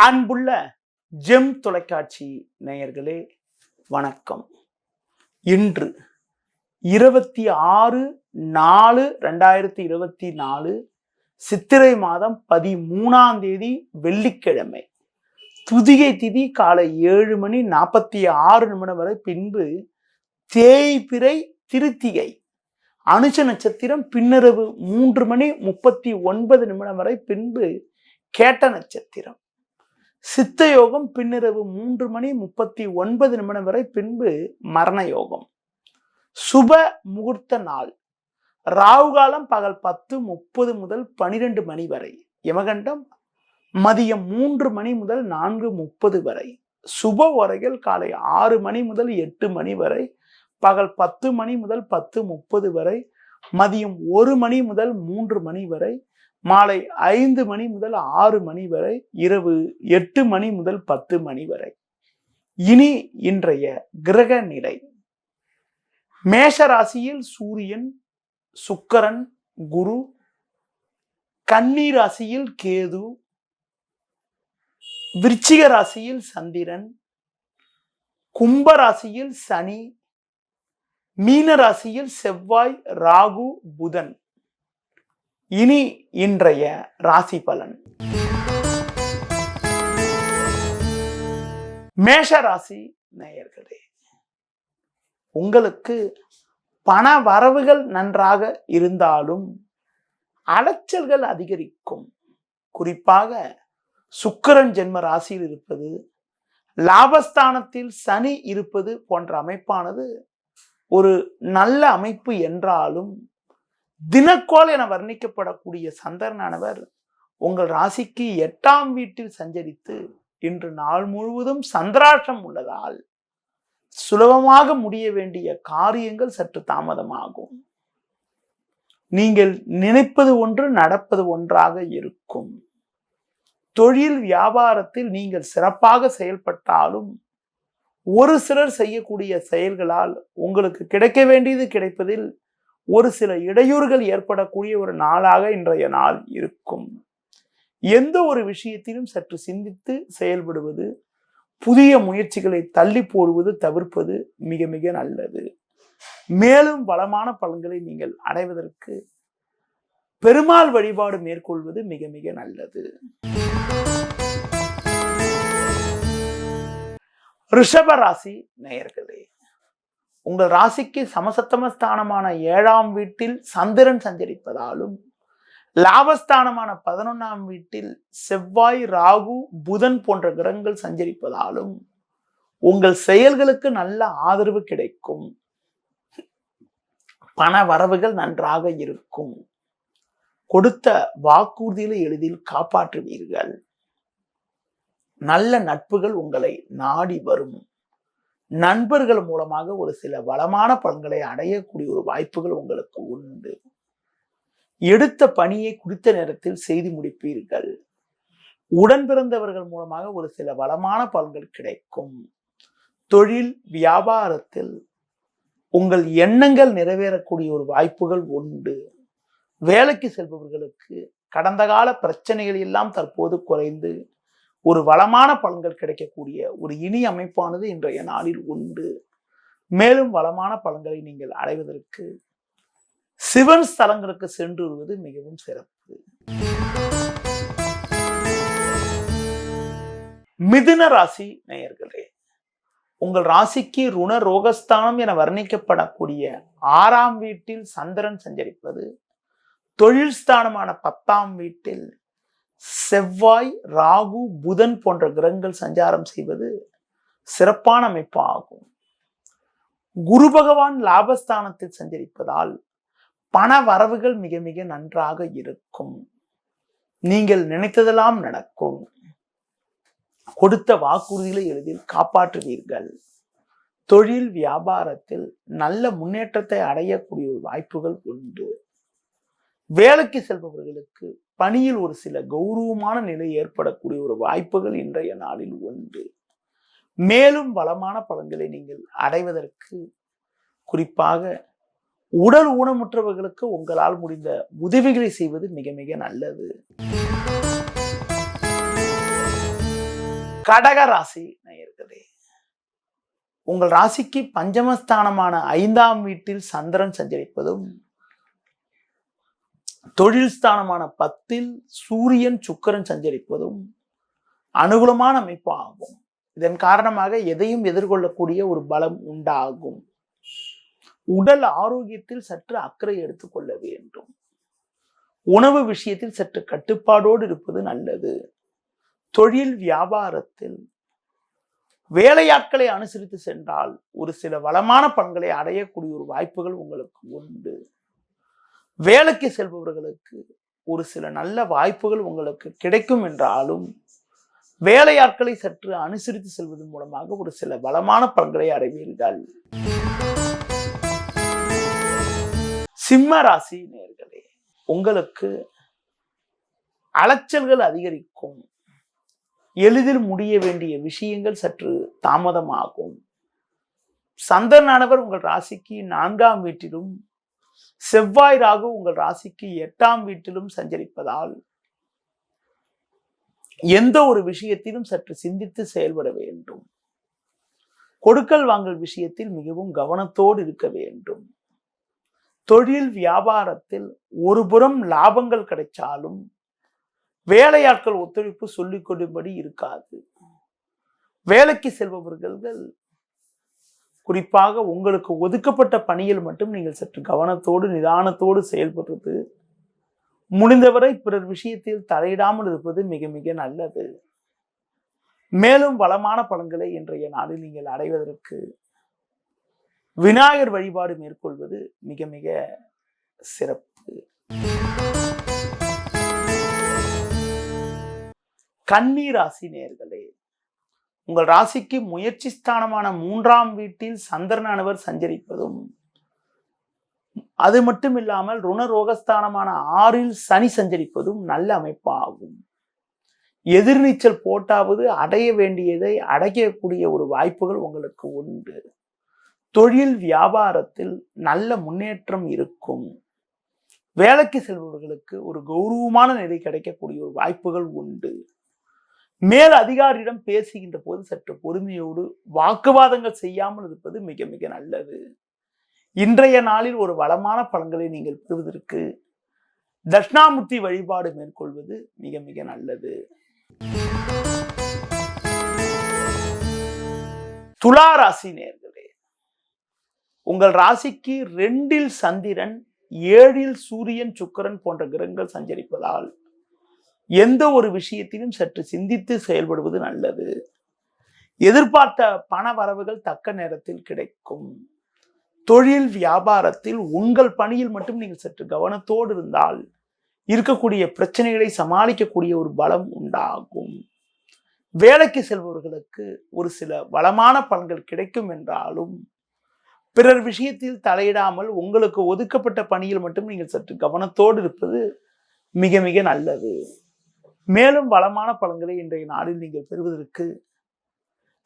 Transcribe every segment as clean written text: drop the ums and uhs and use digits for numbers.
அன்புள்ள ஜெம் தொலைக்காட்சி நேயர்களே வணக்கம். இன்று 26/4/2024 சித்திரை மாதம் 13ஆம் தேதி வெள்ளிக்கிழமை. துதிகை திதி காலை 7:46 வரை, பின்பு தேய்பிறை திருத்திகை அனுஷ நட்சத்திரம் பின்னரவு 3:39 வரை, பின்பு கேட்ட நட்சத்திரம். சித்த யோகம் பின்னிரவு 3:39 வரை, பின்பு மரண யோகம். சுப முகூர்த்த நாள் ராகுகாலம் பகல் 10:30 முதல் 12 மணி வரை, யமகண்டம் மதியம் 3 மணி முதல் 4:30 வரை, சுப ஓரைகள் காலை 6 மணி முதல் 8 மணி வரை, பகல் 10 மணி முதல் 10:30 வரை, மதியம் 1 மணி முதல் 3 மணி வரை, மாலை 5 மணி முதல் 6 மணி வரை, இரவு 8 மணி முதல் 10 மணி வரை. இனி இன்றைய கிரக நிலை. மேஷ ராசியில் சூரியன், சுக்கிரன், குரு. கன்னி ராசியில் கேது. விருச்சிக ராசியில் சந்திரன். கும்ப ராசியில் சனி. மீன ராசியில் செவ்வாய், ராகு, புதன். இனி இன்றைய ராசி பலன். மேஷ ராசி நேயர்களே, உங்களுக்கு பண வரவுகள் நன்றாக இருந்தாலும் அலைச்சல்கள் அதிகரிக்கும். குறிப்பாக சுக்கிரன் ஜென்ம ராசியில் இருப்பது, லாபஸ்தானத்தில் சனி இருப்பது போன்ற அமைப்பானது ஒரு நல்ல அமைப்பு என்றாலும், தினக்கோள் என வர்ணிக்கப்படக்கூடிய சந்திரனானவர் உங்கள் ராசிக்கு 8ஆம் வீட்டில் சஞ்சரித்து இன்று நாள் முழுவதும் சந்திராஷ்டம் உள்ளதால் சுலபமாக முடிய வேண்டிய காரியங்கள் சற்று தாமதமாகும். நீங்கள் நினைப்பது ஒன்று, நடப்பது ஒன்றாக இருக்கும். தொழில் வியாபாரத்தில் நீங்கள் சிறப்பாக செயல்பட்டாலும் ஒரு சிலர் செய்யக்கூடிய செயல்களால் உங்களுக்கு கிடைக்க வேண்டியது கிடைப்பதில் ஒரு சில இடையூறுகள் ஏற்படக்கூடிய ஒரு நாளாக இன்றைய நாள் இருக்கும். எந்த ஒரு விஷயத்திலும் சற்று சிந்தித்து செயல்படுவது, புதிய முயற்சிகளை தள்ளி போடுவது தவிர்ப்பது மிக மிக நல்லது. மேலும் வளமான பலன்களை நீங்கள் அடைவதற்கு பெருமாள் வழிபாடு மேற்கொள்வது மிக மிக நல்லது. ரிஷப ராசி நேயர்களே, உங்கள் ராசிக்கு சமசத்தமஸ்தானமான 7ஆம் வீட்டில் சந்திரன் சஞ்சரிப்பதாலும், லாபஸ்தானமான 11ஆம் வீட்டில் செவ்வாய், ராகு, புதன் போன்ற கிரகங்கள் சஞ்சரிப்பதாலும் உங்கள் செயல்களுக்கு நல்ல ஆதரவு கிடைக்கும். பண வரவுகள் நன்றாக இருக்கும். கொடுத்த வாக்குறுதிகளை எளிதில் காப்பாற்றுவீர்கள். நல்ல நட்புகள் உங்களை நாடி வரும். நண்பர்கள் மூலமாக ஒரு சில வளமான பலன்களை அடையக்கூடிய ஒரு வாய்ப்புகள் உங்களுக்கு உண்டு. எடுத்த பணியை குறித்த நேரத்தில் செய்து முடிப்பீர்கள். உடன் பிறந்தவர்கள் மூலமாக ஒரு சில வளமான பலன்கள் கிடைக்கும். தொழில் வியாபாரத்தில் உங்கள் எண்ணங்கள் நிறைவேறக்கூடிய ஒரு வாய்ப்புகள் உண்டு. வேலைக்கு செல்பவர்களுக்கு கடந்த கால பிரச்சனைகள் எல்லாம் தற்போது குறைந்து ஒரு வளமான பலன்கள் கிடைக்கக்கூடிய ஒரு இனிய அமைப்பானது இன்றைய நாளில் உண்டு. மேலும் வளமான பலன்களை நீங்கள் அடைவதற்கு சிவன் ஸ்தலங்களுக்கு சென்று வருவது மிகவும் சிறப்பு. மிதுன ராசி நேயர்களே, உங்கள் ராசிக்கு ருண ரோகஸ்தானம் என வர்ணிக்கப்படக்கூடிய 6ஆம் வீட்டில் சந்திரன் சஞ்சரிப்பது, தொழில் ஸ்தானமான 10ஆம் வீட்டில் செவ்வாய், ராகு, புதன் போன்ற கிரகங்கள் சஞ்சாரம் செய்வது சிறப்பான அமைப்பு ஆகும். குரு பகவான் லாபஸ்தானத்தில் சஞ்சரிப்பதால் பண வரவுகள் மிக மிக நன்றாக இருக்கும். நீங்கள் நினைத்ததெல்லாம் நடக்கும். கொடுத்த வாக்குறுதிகளை எளிதில் காப்பாற்றுவீர்கள். தொழில் வியாபாரத்தில் நல்ல முன்னேற்றத்தை அடையக்கூடிய வாய்ப்புகள் உண்டு. வேலைக்கு செல்பவர்களுக்கு பணியில் ஒரு சில கௌரவமான நிலை ஏற்படக்கூடிய ஒரு வாய்ப்புகள் இன்றைய நாளில் உண்டு. மேலும் வளமான பலன்களை நீங்கள் அடைவதற்கு குறிப்பாக உடல் ஊனமுற்றவர்களுக்கு உங்களால் முடிந்த உதவிகளை செய்வது மிக மிக நல்லது. கடக ராசி நேயர்களே, உங்கள் ராசிக்கு பஞ்சமஸ்தானமான 5ஆம் வீட்டில் சந்திரன் சஞ்சரிப்பதும், தொழில் ஸ்தானமான 10ல் சூரியன் சுக்கிரன் சஞ்சரிப்பதும் அனுகூலமான அமைப்பு ஆகும். இதன் காரணமாக எதையும் எதிர்கொள்ளக்கூடிய ஒரு பலம் உண்டாகும். உடல் ஆரோக்கியத்தில் சற்று அக்கறை எடுத்துக்கொள்ள வேண்டும். உணவு விஷயத்தில் சற்று கட்டுப்பாடோடு இருப்பது நல்லது. தொழில் வியாபாரத்தில் வேலையாட்களை அனுசரித்து சென்றால் ஒரு சில வளமான பலன்களை அடையக்கூடிய ஒரு வாய்ப்புகள் உங்களுக்கு உண்டு. வேலைக்கு செல்பவர்களுக்கு ஒரு சில நல்ல வாய்ப்புகள் உங்களுக்கு கிடைக்கும் என்றாலும் வேலையாட்களை சற்று அனுசரித்து செல்வதன் மூலமாக ஒரு சில வளமான பலன்களை அடைவீர்கள். சிம்ம ராசி நேயர்களே, உங்களுக்கு அலைச்சல்கள் அதிகரிக்கும். எளிதில் முடிய வேண்டிய விஷயங்கள் சற்று தாமதமாகும். சந்திரனானவர் உங்கள் ராசிக்கு 4ஆம் வீட்டிலும், செவ்வாய் ராகு உங்கள் ராசிக்கு 8ஆம் வீட்டிலும் சஞ்சரிப்பதால் எந்த ஒரு விஷயத்திலும் சற்று சிந்தித்து செயல்பட வேண்டும். கொடுக்கல் வாங்கல் விஷயத்தில் மிகவும் கவனத்தோடு இருக்க வேண்டும். தொழில் வியாபாரத்தில் ஒரு புறம் லாபங்கள் கிடைச்சாலும் வேலையாட்கள் ஒத்துழைப்பு சொல்லிக் கொள்ளும்படி இருக்காது. வேலைக்கு செல்பவர்கள் குறிப்பாக உங்களுக்கு ஒதுக்கப்பட்ட பணியில் மட்டும் நீங்கள் சற்று கவனத்தோடு நிதானத்தோடு செயல்படுறது, முடிந்தவரை பிறர் விஷயத்தில் தலையிடாமல் இருப்பது மிக மிக நல்லது. மேலும் வளமான பலன்களை இன்றைய நாளில் நீங்கள் அடைவதற்கு விநாயகர் வழிபாடு மேற்கொள்வது மிக மிக சிறப்பு. கன்னி ராசி நேயர்களே, உங்கள் ராசிக்கு முயற்சி ஸ்தானமான 3ஆம் வீட்டில் சந்திரனானவர் சஞ்சரிப்பதும், அது மட்டும் இல்லாமல் ருணரோகஸ்தானமான 6ல் சனி சஞ்சரிப்பதும் நல்ல அமைப்பாகும். எதிர்நீச்சல் போட்டாவது அடைய வேண்டியதை அடையக்கூடிய ஒரு வாய்ப்புகள் உங்களுக்கு உண்டு. தொழில் வியாபாரத்தில் நல்ல முன்னேற்றம் இருக்கும். வேலைக்கு செல்பவர்களுக்கு ஒரு கௌரவமான நிலை கிடைக்கக்கூடிய ஒரு வாய்ப்புகள் உண்டு. மேல் அதிகாரியிடம் பேசுகின்ற போது சற்று பொறுமையோடு வாக்குவாதங்கள் செய்யாமல் இருப்பது மிக மிக நல்லது. இன்றைய நாளில் ஒரு வளமான பலன்களை நீங்கள் பெறுவதற்கு தட்சிணாமூர்த்தி வழிபாடு மேற்கொள்வது மிக மிக நல்லது. துலா ராசி நேயர்களே, உங்கள் ராசிக்கு 2ல் சந்திரன், 7ல் சூரியன் சுக்கிரன் போன்ற கிரகங்கள் சஞ்சரிப்பதால் எந்த ஒரு விஷயத்திலும் சற்று சிந்தித்து செயல்படுவது நல்லது. எதிர்பார்த்த பண வரவுகள் தக்க நேரத்தில் கிடைக்கும். தொழில் வியாபாரத்தில் உங்கள் பணியில் மட்டும் நீங்கள் சற்று கவனத்தோடு இருந்தால் இருக்கக்கூடிய பிரச்சனைகளை சமாளிக்கக்கூடிய ஒரு பலம் உண்டாகும். வேலைக்கு செல்பவர்களுக்கு ஒரு சில வளமான பலன்கள் கிடைக்கும் என்றாலும் பிறர் விஷயத்தில் தலையிடாமல் உங்களுக்கு ஒதுக்கப்பட்ட பணியில் மட்டும் நீங்கள் சற்று கவனத்தோடு இருப்பது மிக மிக நல்லது. மேலும் வளமான பலன்களை இன்றைய நாளில் நீங்கள் பெறுவதற்கு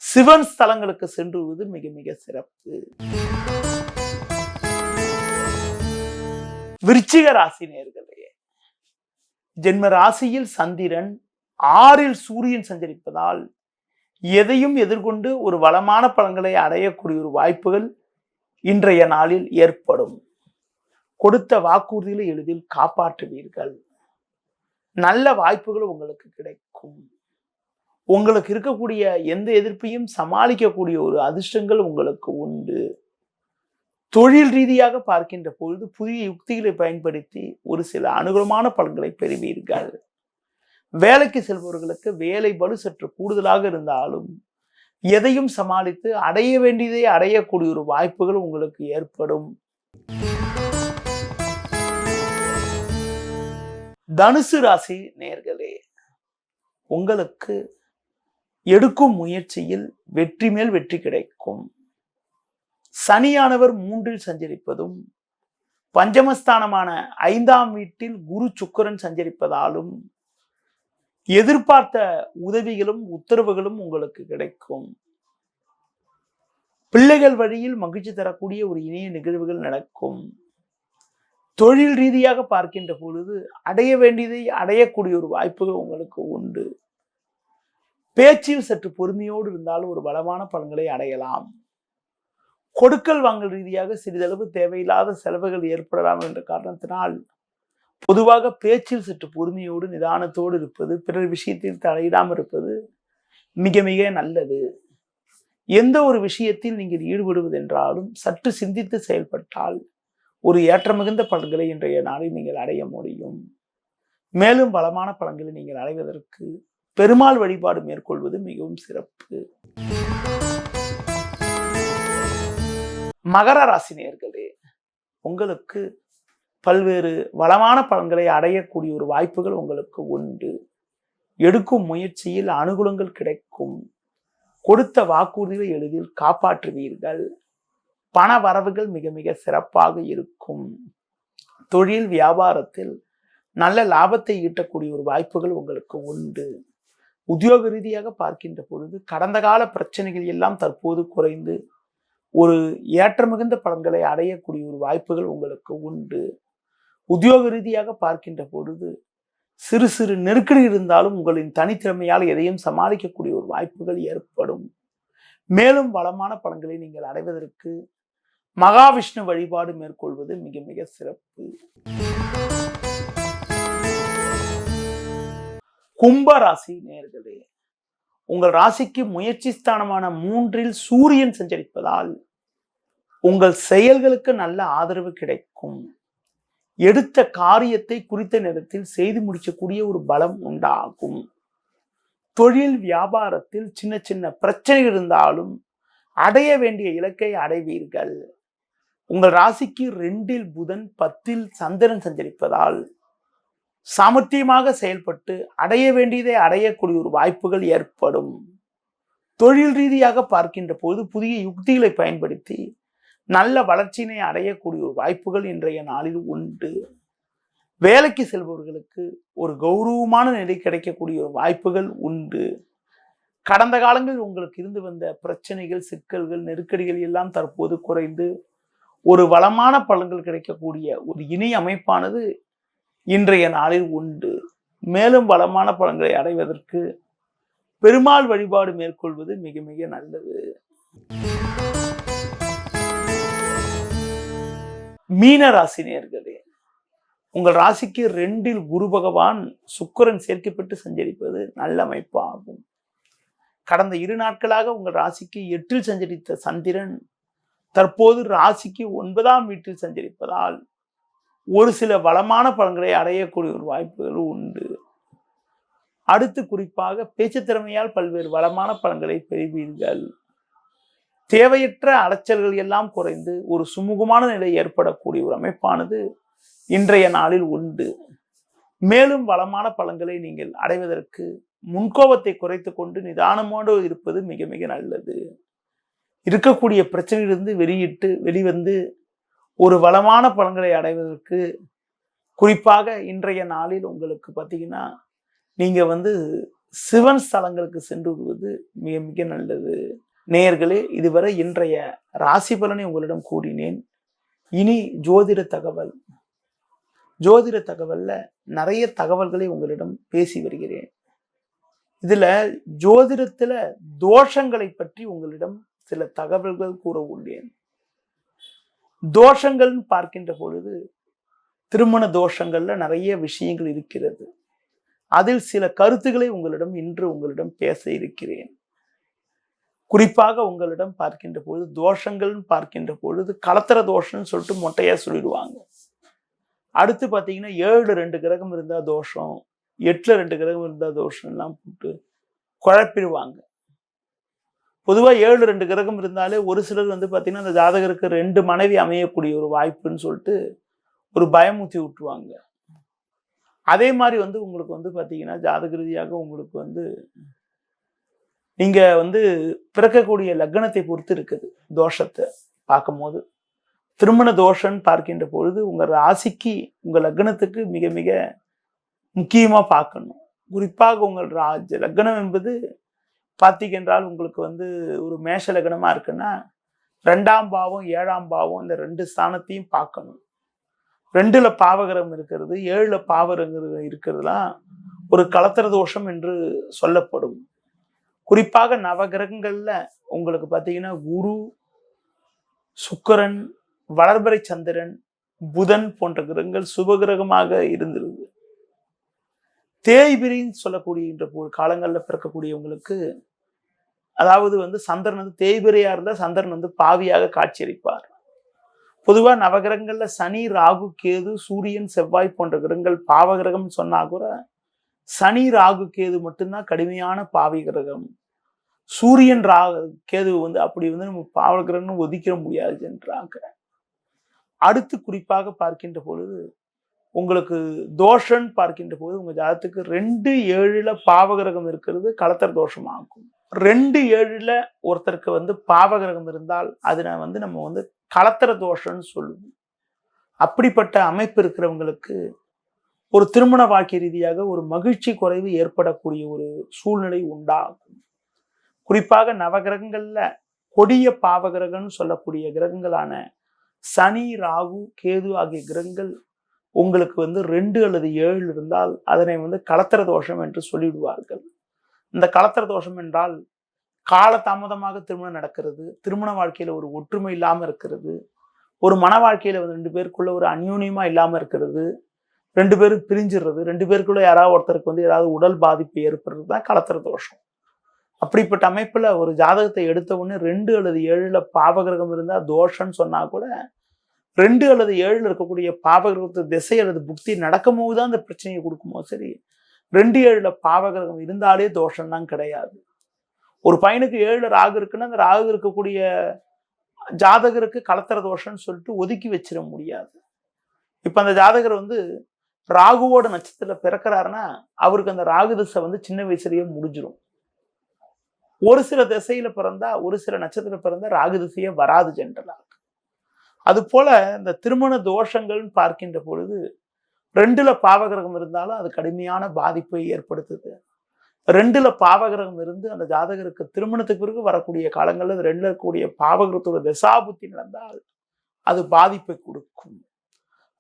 சிவன் ஸ்தலங்களுக்கு சென்றுவது மிக மிக சிறப்பு. விருச்சிக ராசி நேயர்களே, ஜென்ம ராசியில் சந்திரன், 6ல் சூரியன் சஞ்சரிப்பதால் எதையும் எதிர்கொண்டு ஒரு வளமான பலன்களை அடையக்கூடிய ஒரு வாய்ப்புகள் இன்றைய நாளில் ஏற்படும். கொடுத்த வாக்குறுதிகளை எளிதில் காப்பாற்றுவீர்கள். நல்ல வாய்ப்புகள் உங்களுக்கு கிடைக்கும். உங்களுக்கு இருக்கக்கூடிய எந்த எதிர்ப்பையும் சமாளிக்கக்கூடிய ஒரு அதிர்ஷ்டங்கள் உங்களுக்கு உண்டு. தொழில் ரீதியாக பார்க்கின்ற பொழுது புதிய யுக்திகளை பயன்படுத்தி ஒரு சில அனுகூலமான பலன்களை பெறுவீர்கள். வேலைக்கு செல்பவர்களுக்கு வேலை பளு சற்று கூடுதலாக இருந்தாலும் எதையும் சமாளித்து அடைய வேண்டியதை அடையக்கூடிய ஒரு வாய்ப்புகள் உங்களுக்கு ஏற்படும். தனுசு ராசி நேயர்களே, உங்களுக்கு எடுக்கும் முயற்சியில் வெற்றி மேல் வெற்றி கிடைக்கும். சனியானவர் 3ல் சஞ்சரிப்பதும், பஞ்சமஸ்தானமான 5ஆம் வீட்டில் குரு சுக்கிரன் சஞ்சரிப்பதாலும் எதிர்பார்த்த உதவிகளும் உத்தரவுகளும் உங்களுக்கு கிடைக்கும். பிள்ளைகள் வழியில் மகிழ்ச்சி தரக்கூடிய ஒரு இனிய நிகழ்வுகள் நடக்கும். தொழில் ரீதியாக பார்க்கின்ற பொழுது அடைய வேண்டியதை அடையக்கூடிய ஒரு வாய்ப்புகள் உங்களுக்கு உண்டு. பேச்சில் சற்று பொறுமையோடு இருந்தால் ஒரு பலமான பலன்களை அடையலாம். கொடுக்கல் வாங்கல் ரீதியாக சிறிதளவு தேவையில்லாத செலவுகள் ஏற்படலாம் என்ற காரணத்தினால் பொதுவாக பேச்சில் சற்று பொறுமையோடு நிதானத்தோடு இருப்பது, பிறர் விஷயத்தில் தலையிடாமல் இருப்பது மிக மிக நல்லது. எந்த ஒரு விஷயத்தில் நீங்கள் ஈடுபடுவது என்றாலும் சற்று சிந்தித்து செயல்பட்டால் ஒரு ஏற்றமிகுந்த பலன்களை இன்றைய நாளில் நீங்கள் அடைய முடியும். மேலும் பலமான பலன்களை நீங்கள் அடைவதற்கு பெருமாள் வழிபாடு மேற்கொள்வது மிகவும் சிறப்பு. மகர ராசி நேயர்களே, உங்களுக்கு பல்வேறு வளமான பலன்களை அடையக்கூடிய ஒரு வாய்ப்புகள் உங்களுக்கு உண்டு. எடுக்கும் முயற்சியில் அனுகூலங்கள் கிடைக்கும். கொடுத்த வாக்குறுதிகளை எளிதில் காப்பாற்றுவீர்கள். பண வரவுகள் மிக மிக சிறப்பாக இருக்கும். தொழில் வியாபாரத்தில் நல்ல லாபத்தை ஈட்டக்கூடிய ஒரு வாய்ப்புகள் உங்களுக்கு உண்டு. உத்தியோக ரீதியாக பார்க்கின்ற பொழுது கடந்த கால பிரச்சனைகள் எல்லாம் தற்போது குறைந்து ஒரு ஏற்றமிகுந்த பலன்களை அடையக்கூடிய ஒரு வாய்ப்புகள் உங்களுக்கு உண்டு. உத்தியோக ரீதியாக பார்க்கின்ற பொழுது சிறு சிறு நெருக்கடி இருந்தாலும் உங்களின் தனித்திறமையால் எதையும் சமாளிக்கக்கூடிய ஒரு வாய்ப்புகள் ஏற்படும். மேலும் வளமான பலன்களை நீங்கள் அடைவதற்கு மகாவிஷ்ணு வழிபாடு மேற்கொள்வது மிக மிக சிறப்பு. கும்ப ராசி நேயர்களே, உங்கள் ராசிக்கு முயற்சி ஸ்தானமான 3இல் சூரியன் சஞ்சரிப்பதால் உங்கள் செயல்களுக்கு நல்ல ஆதரவு கிடைக்கும். எடுத்த காரியத்தை குறித்த நேரத்தில் செய்து முடிக்கக்கூடிய ஒரு பலம் உண்டாகும். தொழில் வியாபாரத்தில் சின்ன சின்ன பிரச்சனைகள் இருந்தாலும் அடைய வேண்டிய இலக்கை அடைவீர்கள். உங்கள் ராசிக்கு 2இல் புதன் 10இல் சந்திரன் சஞ்சரிப்பதால் சாமர்த்தியமாக செயல்பட்டு அடைய வேண்டியதை அடையக்கூடிய ஒரு வாய்ப்புகள் ஏற்படும். தொழில் ரீதியாக பார்க்கின்ற போது புதிய யுக்திகளை பயன்படுத்தி நல்ல வளர்ச்சியினை அடையக்கூடிய ஒரு வாய்ப்புகள் இன்றைய நாளில் உண்டு. வேலைக்கு செல்பவர்களுக்கு ஒரு கௌரவமான நிலை கிடைக்கக்கூடிய ஒரு வாய்ப்புகள் உண்டு. கடந்த காலங்களில் உங்களுக்கு இருந்து வந்த பிரச்சனைகள், சிக்கல்கள், நெருக்கடிகள் எல்லாம் தற்போது குறைந்து ஒரு வளமான பலன்கள் கிடைக்கக்கூடிய ஒரு இணைய அமைப்பானது இன்றைய நாளில் உண்டு. மேலும் வளமான பலன்களை அடைவதற்கு பெருமாள் வழிபாடு மேற்கொள்வது மிக மிக நல்லது. மீன ராசி நேயர்களே, உங்கள் ராசிக்கு 2இல் குரு பகவான் சுக்கிரன் சேர்க்கப்பட்டு சஞ்சரிப்பது நல்ல அமைப்பாகும். கடந்த 2 நாட்களாக உங்கள் ராசிக்கு 8இல் சஞ்சரித்த சந்திரன் தற்போது ராசிக்கு 9ஆம் வீட்டில் சஞ்சரிப்பதால் ஒரு சில வளமான பலன்களை அடையக்கூடிய ஒரு வாய்ப்புகள் உண்டு. அடுத்து குறிப்பாக பேச்சு திறமையால் பல்வேறு வளமான பலன்களை பெறுவீர்கள். தேவையற்ற அலைச்சல்கள் எல்லாம் குறைந்து ஒரு சுமூகமான நிலை ஏற்படக்கூடிய ஒரு அமைப்பானது இன்றைய நாளில் உண்டு. மேலும் வளமான பலன்களை நீங்கள் அடைவதற்கு முன்கோபத்தை குறைத்து கொண்டு நிதானமோடு இருப்பது மிக மிக நல்லது. இருக்கக்கூடிய பிரச்சனையிலிருந்து வெளிவந்து ஒரு வளமான பலன்களை அடைவதற்கு குறிப்பாக இன்றைய நாளில் உங்களுக்கு பார்த்தீங்கன்னா நீங்க சிவன் ஸ்தலங்களுக்கு சென்று வருவது மிக மிக நல்லது. நேயர்களே, இதுவரை இன்றைய ராசி பலனை உங்களிடம் கூறினேன். இனி ஜோதிட தகவல்ல நிறைய தகவல்களை உங்களிடம் பேசி வருகிறேன். இதுல ஜோதிடத்துல தோஷங்களை பற்றி உங்களிடம் சில தகவல்கள் கூற உள்ளேன். தோஷங்கள் பார்க்கின்ற பொழுது திருமண தோஷங்கள்ல நிறைய விஷயங்கள் இருக்கிறது. அதில் சில கருத்துக்களை உங்களிடம் பேச இருக்கிறேன். குறிப்பாக உங்களிடம் பார்க்கின்ற பொழுது தோஷங்கள் பார்க்கின்ற பொழுது கலத்திர தோஷம்னு சொல்லிட்டு மொட்டையா சொல்லிடுவாங்க. அடுத்து பார்த்தீங்கன்னா 7 2 கிரகம் இருந்தா தோஷம், 8 2 கிரகம் இருந்தா தோஷம் எல்லாம் போட்டு குழப்பிடுவாங்க. பொதுவா 7 2 கிரகம் இருந்தாலே ஒரு சிலர் பார்த்தீங்கன்னா அந்த ஜாதகருக்கு 2 மனைவி அமையக்கூடிய ஒரு வாய்ப்புன்னு சொல்லிட்டு ஒரு பயமுத்தி விட்டுருவாங்க. அதே மாதிரி உங்களுக்கு பார்த்தீங்கன்னா ஜாதக ரீதியாக உங்களுக்கு நீங்க பிறக்கக்கூடிய லக்னத்தை பொறுத்து இருக்குது. தோஷத்தை பார்க்கும்போது திருமண தோஷம் பார்க்கின்ற பொழுது உங்க ராசிக்கு உங்க லக்னத்துக்கு மிக மிக முக்கியமா பார்க்கணும். குறிப்பாக உங்கள் லக்னம் என்பது பார்த்தீங்கன்றால் உங்களுக்கு ஒரு மேஷ லக்னமா இருக்குன்னா 2ஆம் பாவம் 7ஆம் பாவம் இந்த 2 ஸ்தானத்தையும் பார்க்கணும். 2ல பாவகிரகம் இருக்கிறது, 7ல பாவகிரகம் இருக்கிறதுலாம் ஒரு கலத்திர தோஷம் என்று சொல்லப்படும். குறிப்பாக நவகிரகங்கள்ல உங்களுக்கு பார்த்தீங்கன்னா குரு, சுக்கிரன், வளர்பிறை சந்திரன், புதன் போன்ற கிரகங்கள் சுபகிரகமாக இருந்திருக்கு. தேய்பிரின்னு சொல்லக்கூடிய காலங்களில் பிறக்கக்கூடியவங்களுக்கு, அதாவது சந்திரன் தேய்பிரையா இருந்தா சந்திரன் பாவியாக காட்சியளிப்பார். பொதுவா நவகிரகங்கள்ல சனி, ராகு, கேது, சூரியன், செவ்வாய் போன்ற கிரகங்கள் பாவகிரகம் சொன்னா கூட சனி, ராகு, கேது மட்டும்தான் கடுமையான பாவி கிரகம். சூரியன், கேது அப்படி நம்ம பாவகிரகம் ஒதுக்கிட முடியாது என்றாங்க. அடுத்து குறிப்பாக பார்க்கின்ற பொழுது உங்களுக்கு தோஷம் பார்க்கின்ற போது உங்க ஜாதத்துக்கு 2-7 பாவகிரகம் இருக்கிறது கலத்தர தோஷமாகும். 2-7 ஒருத்தருக்கு பாவகிரகம் இருந்தால் அதனை நம்ம கலத்தர தோஷம்னு சொல்லுவோம். அப்படிப்பட்ட அமைப்பு இருக்கிறவங்களுக்கு ஒரு திருமண வாழ்க்கை ரீதியாக ஒரு மகிழ்ச்சி குறைவு ஏற்படக்கூடிய ஒரு சூழ்நிலை உண்டாகும். குறிப்பாக நவகிரகங்கள்ல கொடிய பாவகிரகம்னு சொல்லக்கூடிய கிரகங்களான சனி, ராகு, கேது ஆகிய கிரகங்கள் உங்களுக்கு 2 அல்லது 7 இருந்தால் அதனை கலத்தர தோஷம் என்று சொல்லிவிடுவார்கள். இந்த கலத்தர தோஷம் என்றால் காலதாமதமாக திருமணம் நடக்கிறது, திருமண வாழ்க்கையில ஒரு ஒற்றுமை இல்லாம இருக்கிறது, ஒரு மன வாழ்க்கையில 2 பேருக்குள்ள ஒரு அந்யோன்யமா இல்லாம இருக்கிறது, 2 பேரும் பிரிஞ்சிடுறது, 2 பேருக்குள்ள யாராவது ஒருத்தருக்கு ஏதாவது உடல் பாதிப்பு ஏற்படுறது தான் கலத்தர தோஷம். அப்படிப்பட்ட அமைப்புல ஒரு ஜாதகத்தை எடுத்த உடனே 2 அல்லது 7 பாவகிரகம் இருந்தா தோஷம்னு சொன்னா கூட 2 அல்லது 7 இருக்கக்கூடிய பாவகிரகத்து திசை அல்லது புக்தி நடக்கும் போதுதான் அந்த பிரச்சனையை கொடுக்குமோ சரி, 2-7 பாவகிரகம் இருந்தாலே தோஷம்லாம் கிடையாது. ஒரு பையனுக்கு 7 ராகு இருக்குன்னா அந்த ராகு இருக்கக்கூடிய ஜாதகருக்கு கலத்தர தோஷம்னு சொல்லிட்டு ஒதுக்கி வச்சிட முடியாது. இப்ப அந்த ஜாதகர் ராகுவோட நட்சத்திரத்துல பிறக்கிறாருன்னா அவருக்கு அந்த ராகு திசை சின்ன வயசுலயே முடிஞ்சிடும். ஒரு சில திசையில பிறந்தா, ஒரு சில நட்சத்திரம் பிறந்தா ராகு திசையே வராது ஜென்ரலாக. அது போல இந்த திருமண தோஷங்கள்னு பார்க்கின்ற பொழுது 2 பாவகிரகம் இருந்தாலும் அது கடுமையான பாதிப்பை ஏற்படுத்துது. 2 பாவகிரகம் இருந்து அந்த ஜாதகருக்கு திருமணத்துக்கு பிறகு வரக்கூடிய காலங்களில் 2 இருக்கக்கூடிய பாவகிரகத்தோட தசாபுத்தி நடந்தால் அது பாதிப்பை கொடுக்கும்.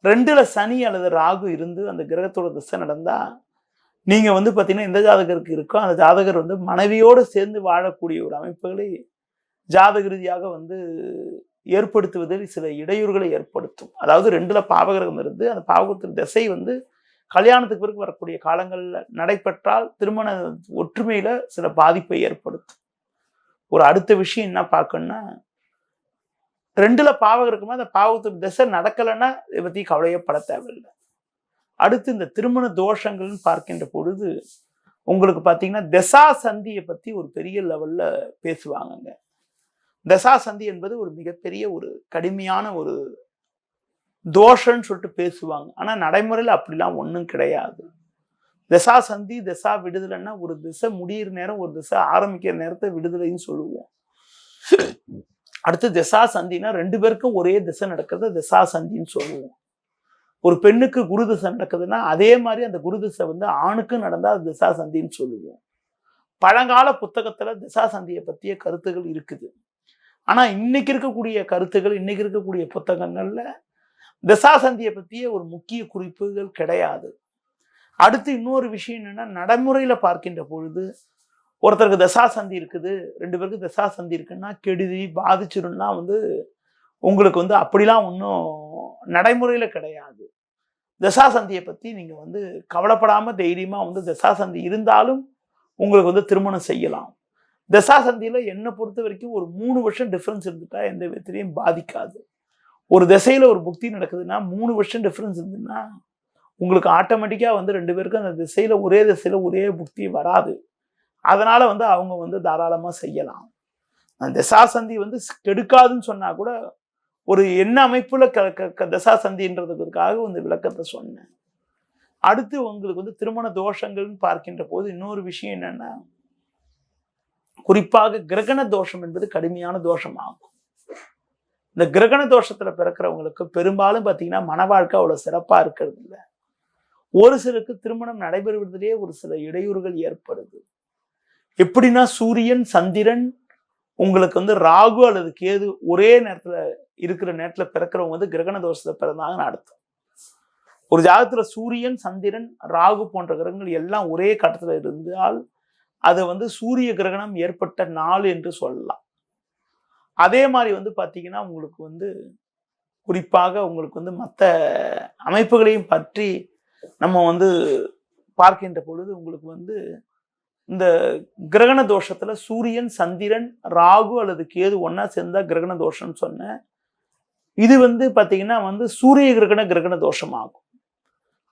2 சனி அல்லது ராகு இருந்து அந்த கிரகத்தோட திசை நடந்தா நீங்க பாத்தீங்கன்னா எந்த ஜாதகருக்கு இருக்கோ அந்த ஜாதகர் மனைவியோடு சேர்ந்து வாழக்கூடிய ஒரு அமைப்புகளை ஜாதக ரீதியாக ஏற்படுத்துவதில் சில இடையூறுகளை ஏற்படுத்தும். அதாவது 2 பாவகிரகம் இருந்து அந்த பாவகிரகத்தின் திசை கல்யாணத்துக்கு பிறகு வரக்கூடிய காலங்கள்ல நடைபெற்றால் திருமண ஒற்றுமையில சில பாதிப்பை ஏற்படுத்தும். ஒரு அடுத்த விஷயம் என்ன பார்க்கணும்னா 2 பாவகிரகமா அந்த பாவகத்தின் திசை நடக்கலைன்னா இதை பத்தி கவலையப்பட தேவையில்லை. அடுத்து இந்த திருமண தோஷங்கள்னு பார்க்கின்ற பொழுது உங்களுக்கு பார்த்தீங்கன்னா தசா சந்தியை பத்தி ஒரு பெரிய லெவல்ல பேசுவாங்க. தசா சந்தி என்பது ஒரு மிகப்பெரிய ஒரு கடுமையான ஒரு தோஷம்னு சொல்லிட்டு பேசுவாங்க. ஆனா நடைமுறையில் அப்படிலாம் ஒன்றும் கிடையாது. தசா சந்தி, தசா விடுதலைன்னா ஒரு திசை முடியிற நேரம், ஒரு திசை ஆரம்பிக்கிற நேரத்தை விடுதலைன்னு சொல்லுவோம். அடுத்து தசா சந்தினா 2 பேருக்கும் ஒரே திசை நடக்கிறது தசா சந்தின்னு சொல்லுவோம். ஒரு பெண்ணுக்கு குரு திசை நடக்குதுன்னா அதே மாதிரி அந்த குரு திசை ஆணுக்கு நடந்தா அது திசா சந்தின்னு சொல்லுவோம். பழங்கால புத்தகத்துல திசா சந்தியை பற்றிய கருத்துகள் இருக்குது. ஆனா இன்னைக்கு இருக்கக்கூடிய கருத்துகள், இன்னைக்கு இருக்கக்கூடிய புத்தகங்கள்ல திசா சந்தியை பற்றிய ஒரு முக்கிய குறிப்புகள் கிடையாது. அடுத்து இன்னொரு விஷயம் என்னன்னா, நடைமுறையில பார்க்கின்ற பொழுது ஒருத்தருக்கு தசா சந்தி இருக்குது, 2 பேருக்கு தசா சந்தி இருக்குன்னா கெடுதி பாதிச்சிரும்னா உங்களுக்கு அப்படிலாம் ஒன்றும் நடைமுறையில கிடையாது. தசா சந்தியை பத்தி நீங்க கவலைப்படாம தைரியமா தசா சந்தி இருந்தாலும் உங்களுக்கு திருமணம் செய்யலாம். தசா சந்தியில என்னை பொறுத்த வரைக்கும் ஒரு 3 வருஷம் டிஃபரன்ஸ் இருந்துட்டா எந்த விதத்திலையும் பாதிக்காது. ஒரு திசையில ஒரு புக்தி நடக்குதுன்னா 3 வருஷம் டிஃபரன்ஸ் இருந்துன்னா உங்களுக்கு ஆட்டோமேட்டிக்கா 2 பேருக்கும் அந்த திசையில ஒரே திசையில ஒரே புக்தி வராது. அதனால அவங்க தாராளமா செய்யலாம். அந்த தசா சந்தி கெடுக்காதுன்னு சொன்னா கூட ஒரு என்ன அமைப்புல தசா சந்தின்றதுக்காக விளக்கத்தை சொன்னேன். அடுத்து உங்களுக்கு திருமண தோஷங்கள்னு பார்க்கின்ற போது இன்னொரு விஷயம் என்னன்னா, குறிப்பாக கிரகண தோஷம் என்பது கடுமையான தோஷமாகும். இந்த கிரகண தோஷத்துல பிறக்கிறவங்களுக்கு பெரும்பாலும் பார்த்தீங்கன்னா மன வாழ்க்கை அவ்வளவு சிறப்பா இருக்கிறது இல்லை. ஒரு சிலருக்கு திருமணம் நடைபெறுவதிலே ஒரு சில இடையூறுகள் ஏற்படுது. எப்படின்னா சூரியன், சந்திரன், உங்களுக்கு ராகு அல்லது கேது ஒரே நேரத்துல இருக்கிற நேரத்துல பிறக்கிறவங்க கிரகண தோஷத்துல பிறந்தாங்கன்னு அர்த்தம். ஒரு ஜாதகத்துல சூரியன், சந்திரன், ராகு போன்ற கிரகங்கள் எல்லாம் ஒரே கட்டத்துல இருந்தால் அது வந்து சூரிய கிரகணம் ஏற்பட்ட நாள் என்று சொல்லலாம். அதே மாதிரி வந்து பார்த்தீங்கன்னா, உங்களுக்கு வந்து குறிப்பாக உங்களுக்கு வந்து மற்ற அமைப்புகளையும் பற்றி நம்ம வந்து பார்க்கின்ற பொழுது உங்களுக்கு வந்து இந்த கிரகண தோஷத்துல சூரியன், சந்திரன், ராகு அல்லது கேது ஒன்னா சேர்ந்தா கிரகண தோஷம்னு சொன்னேன். இது வந்து பாத்தீங்கன்னா வந்து சூரிய கிரகண தோஷம் ஆகும்.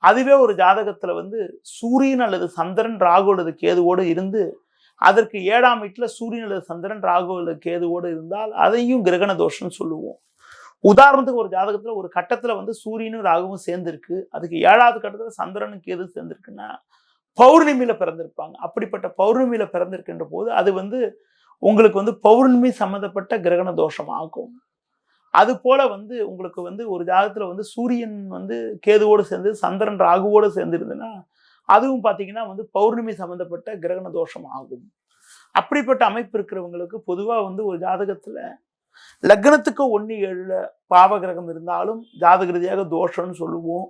அதுவே ஒரு ஜாதகத்துல வந்து சூரியன் அல்லது சந்திரன் ராகு அல்லது கேதுவோடு இருந்து அதற்கு 7ஆம் வீட்டுல சூரியன் அல்லது சந்திரன் ராகு அல்லது கேதுவோடு இருந்தால் அதையும் கிரகண தோஷம்னு சொல்லுவோம். உதாரணத்துக்கு ஒரு ஜாதகத்துல ஒரு கட்டத்துல வந்து சூரியனும் ராகுவும் சேர்ந்திருக்கு, அதுக்கு 7வது கட்டத்துல சந்திரனும் கேது சேர்ந்திருக்குன்னா பௌர்ணமியில பிறந்திருப்பாங்க. அப்படிப்பட்ட பௌர்ணமியில பிறந்திருக்கின்ற போது அது வந்து உங்களுக்கு வந்து பௌர்ணமி சம்பந்தப்பட்ட கிரகண தோஷம் ஆகும். அது போல வந்து உங்களுக்கு வந்து ஒரு ஜாதகத்துல வந்து சூரியன் வந்து கேதுவோடு சேர்ந்து சந்திரன் ராகுவோடு சேர்ந்து இருந்ததுன்னா அதுவும் பாத்தீங்கன்னா வந்து பௌர்ணமி சம்பந்தப்பட்ட கிரகண தோஷம் ஆகும். அப்படிப்பட்ட அமைப்பு இருக்கிறவங்களுக்கு பொதுவா வந்து ஒரு ஜாதகத்துல லக்னத்துக்கு 1-7 பாவ கிரகம் இருந்தாலும் ஜாதக ரீதியாக தோஷம்னு சொல்லுவோம்.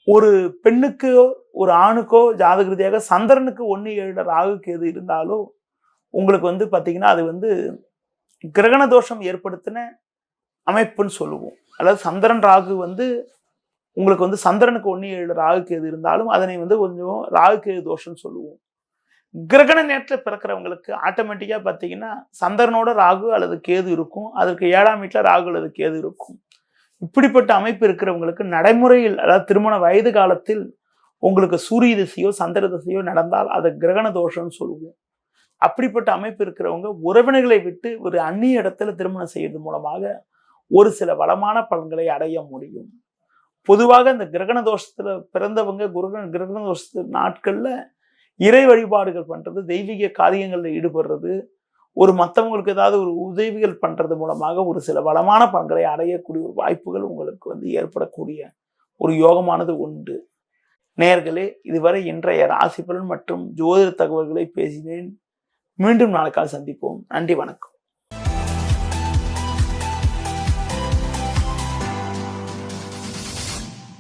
ஒரு பெண்ணுக்கோ ஒரு ஆணுக்கோ ஜாதக ரீதியாக சந்திரனுக்கு 1-7 ராகு கேது இருந்தாலும் உங்களுக்கு வந்து பாத்தீங்கன்னா அது வந்து கிரகண தோஷம் ஏற்படுத்தின அமைப்புன்னு சொல்லுவோம். அதாவது சந்திரன் ராகு வந்து உங்களுக்கு வந்து சந்திரனுக்கு 1-7 ராகு கேது இருந்தாலும் அதனை வந்து கொஞ்சம் ராகு கேது தோஷம்னு சொல்லுவோம். கிரகண நேரத்தில் பிறக்கிறவங்களுக்கு ஆட்டோமேட்டிக்கா பாத்தீங்கன்னா சந்திரனோட ராகு அல்லது கேது இருக்கும், அதற்கு 7ஆம் வீட்டுல ராகு அல்லது கேது இருக்கும். இப்படிப்பட்ட அமைப்பு இருக்கிறவங்களுக்கு நடைமுறையில் அதாவது திருமண வயது காலத்தில் உங்களுக்கு சூரிய திசையோ சந்திர திசையோ நடந்தால் அதை கிரகண தோஷம்னு சொல்லுவோம். அப்படிப்பட்ட அமைப்பு இருக்கிறவங்க உறவினர்களை விட்டு ஒரு அந்நிய இடத்துல திருமணம் செய்யறது மூலமாக ஒரு சில வளமான பலன்களை அடைய முடியும். பொதுவாக இந்த கிரகண தோஷத்துல பிறந்தவங்க கிரகண தோஷத்து நாட்கள்ல இறை வழிபாடுகள் பண்றது, தெய்வீக காரியங்கள்ல ஈடுபடுறது, ஒரு மற்றவங்களுக்கு ஏதாவது ஒரு உதவிகள் பண்றது மூலமாக ஒரு சில வளமான பலன்களை அடையக்கூடிய ஒரு வாய்ப்புகள் உங்களுக்கு வந்து ஏற்படக்கூடிய ஒரு யோகமானது உண்டு. நேயர்களே, இதுவரை இன்றைய ராசி பலன் மற்றும் ஜோதிட தகவல்களை பேசினேன். மீண்டும் நாளைக்கால் சந்திப்போம். நன்றி, வணக்கம்.